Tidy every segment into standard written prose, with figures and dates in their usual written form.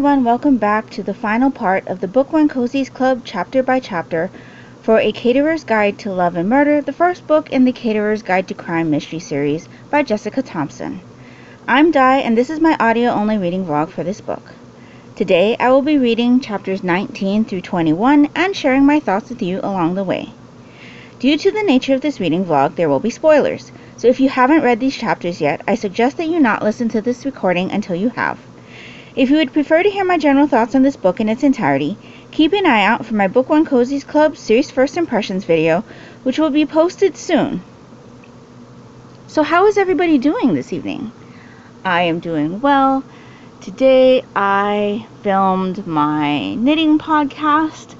everyone, welcome back to the final part of the Book One Cozies Club chapter by chapter for A Caterer's Guide to Love and Murder, the first book in the Caterer's Guide to Crime Mystery series by Jessica Thompson. I'm Di, and this is my audio-only reading vlog for this book. Today, I will be reading chapters 19 through 21 and sharing my thoughts with you along the way. Due to the nature of this reading vlog, there will be spoilers, so if you haven't read these chapters yet, I suggest that you not listen to this recording until you have. If you would prefer to hear my general thoughts on this book in its entirety, keep an eye out for my Book One Cozies Club Series First Impressions video, which will be posted soon. So how is everybody doing this evening? I am doing well. Today I filmed my knitting podcast.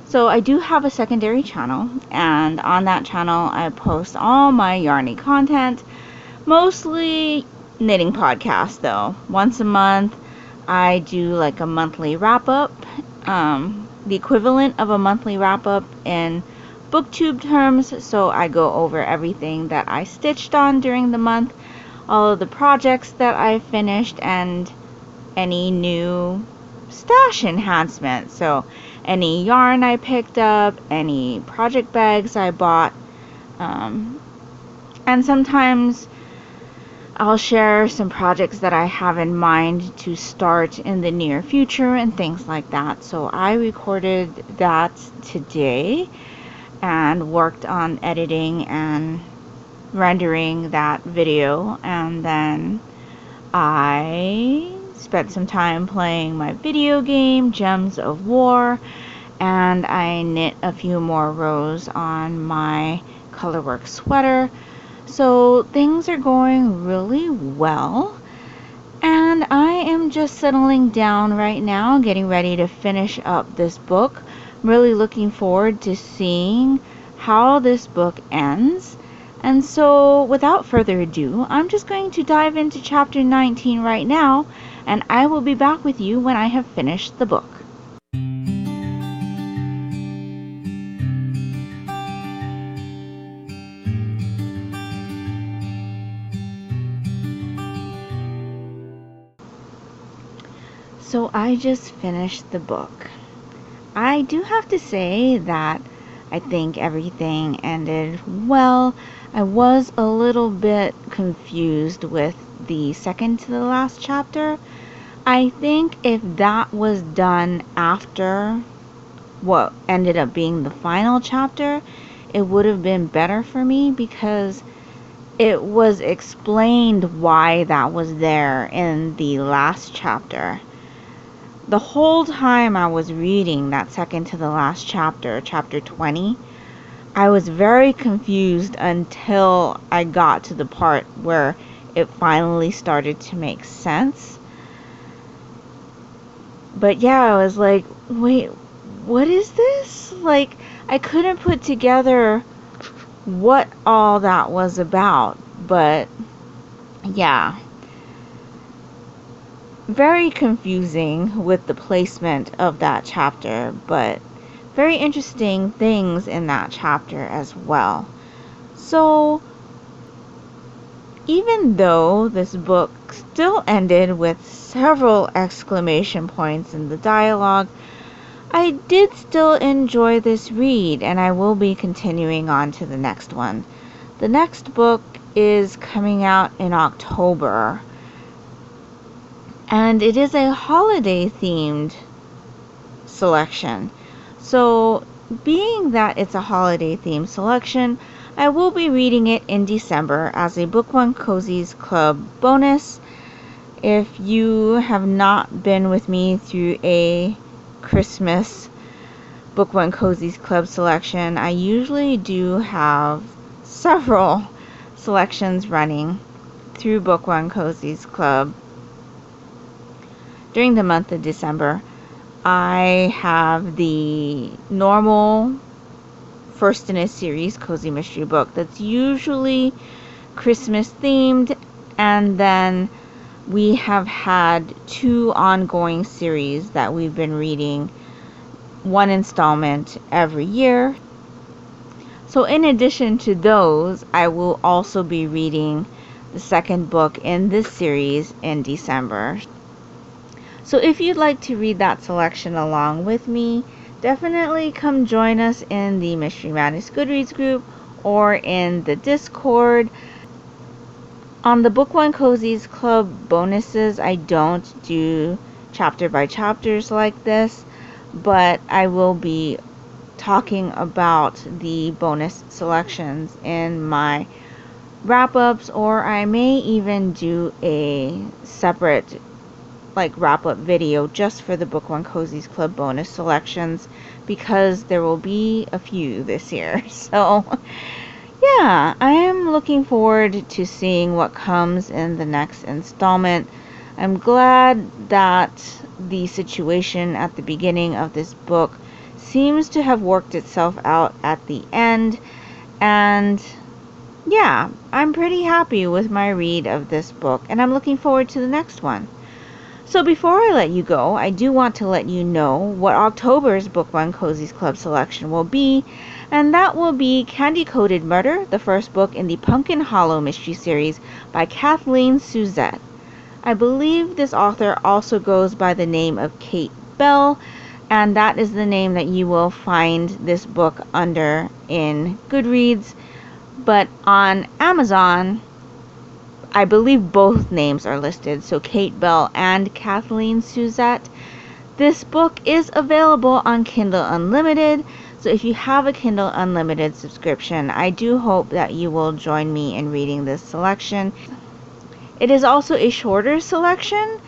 So I do have a secondary channel, and on that channel I post all my yarny content, mostly knitting podcasts though. Once a month I do like a monthly wrap-up, the equivalent of a monthly wrap-up in booktube terms. So I go over everything that I stitched on during the month, all of the projects that I finished, and any new stash enhancements. So any yarn I picked up, any project bags I bought, and sometimes I'll share some projects that I have in mind to start in the near future and things like that. So I recorded that today and worked on editing and rendering that video, and then I spent some time playing my video game, Gems of War, and I knit a few more rows on my colorwork sweater. So things are going really well, and I am just settling down right now, getting ready to finish up this book. I'm really looking forward to seeing how this book ends. And so without further ado, I'm just going to dive into chapter 19 right now, and I will be back with you when I have finished the book. So I just finished the book. I do have to say that I think everything ended well. I was a little bit confused with the second to the last chapter. I think if that was done after what ended up being the final chapter, it would have been better for me, because it was explained why that was there in the last chapter. The whole time I was reading that second to the last chapter, chapter 20, I was very confused until I got to the part where it finally started to make sense. But yeah, I was like, wait, what is this? Like, I couldn't put together what all that was about. But yeah, very confusing with the placement of that chapter, but very interesting things in that chapter as well. So even though this book still ended with several exclamation points in the dialogue, I did still enjoy this read, and I will be continuing on to the next one. The next book is coming out in October, and it is a holiday themed selection. So being that it's a holiday themed selection, I will be reading it in December as a Book One Cozies Club bonus. If you have not been with me through a Christmas Book One Cozies Club selection, I usually do have several selections running through Book One Cozies Club during the month of December. I have the normal first in a series cozy mystery book that's usually Christmas themed, and then we have had 2 ongoing series that we've been reading, one installment every year. So in addition to those, I will also be reading the second book in this series in December. So if you'd like to read that selection along with me, definitely come join us in the Mystery Madness Goodreads group or in the Discord. On the Book One Cozies Club bonuses, I don't do chapter by chapters like this, but I will be talking about the bonus selections in my wrap-ups, or I may even do a separate wrap-up video just for the Book One Cozies Club bonus selections, because there will be a few this year. So yeah, I am looking forward to seeing what comes in the next installment. I'm glad that the situation at the beginning of this book seems to have worked itself out at the end, and yeah, I'm pretty happy with my read of this book, and I'm looking forward to the next one. So before I let you go, I do want to let you know what October's Book One Cozies Club selection will be, and that will be Candy Coated Murder, the first book in the Pumpkin Hollow mystery series by Kathleen Suzette. I believe this author also goes by the name of Kate Bell, and that is the name that you will find this book under in Goodreads. But on Amazon, I believe both names are listed, so Kate Bell and Kathleen Suzette. This book is available on Kindle Unlimited, so if you have a Kindle Unlimited subscription, I do hope that you will join me in reading this selection. It is also a shorter selection,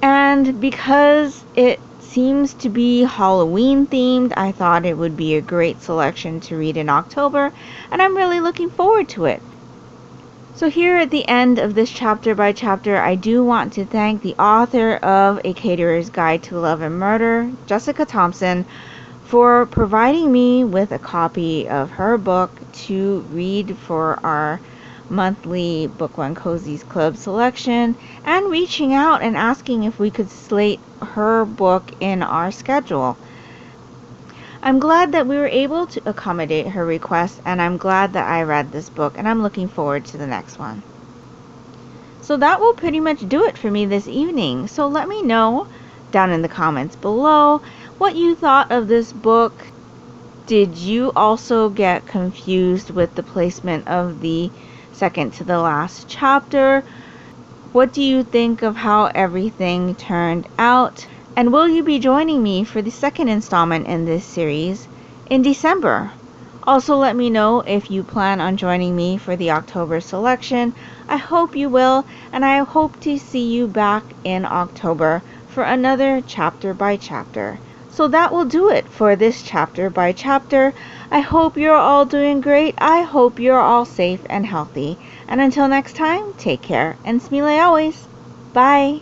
and because it seems to be Halloween themed, I thought it would be a great selection to read in October, and I'm really looking forward to it. So here at the end of this chapter by chapter, I do want to thank the author of A Caterer's Guide to Love and Murder, Jessica Thompson, for providing me with a copy of her book to read for our monthly Book One Cozies Club selection, and reaching out and asking if we could slate her book in our schedule. I'm glad that we were able to accommodate her request, and I'm glad that I read this book, and I'm looking forward to the next one. So that will pretty much do it for me this evening. So let me know down in the comments below what you thought of this book. Did you also get confused with the placement of the second to the last chapter? What do you think of how everything turned out? And will you be joining me for the second installment in this series in December? Also let me know if you plan on joining me for the October selection. I hope you will, and I hope to see you back in October for another chapter by chapter. So that will do it for this chapter by chapter. I hope you're all doing great. I hope you're all safe and healthy. And until next time, take care and smile always. Bye.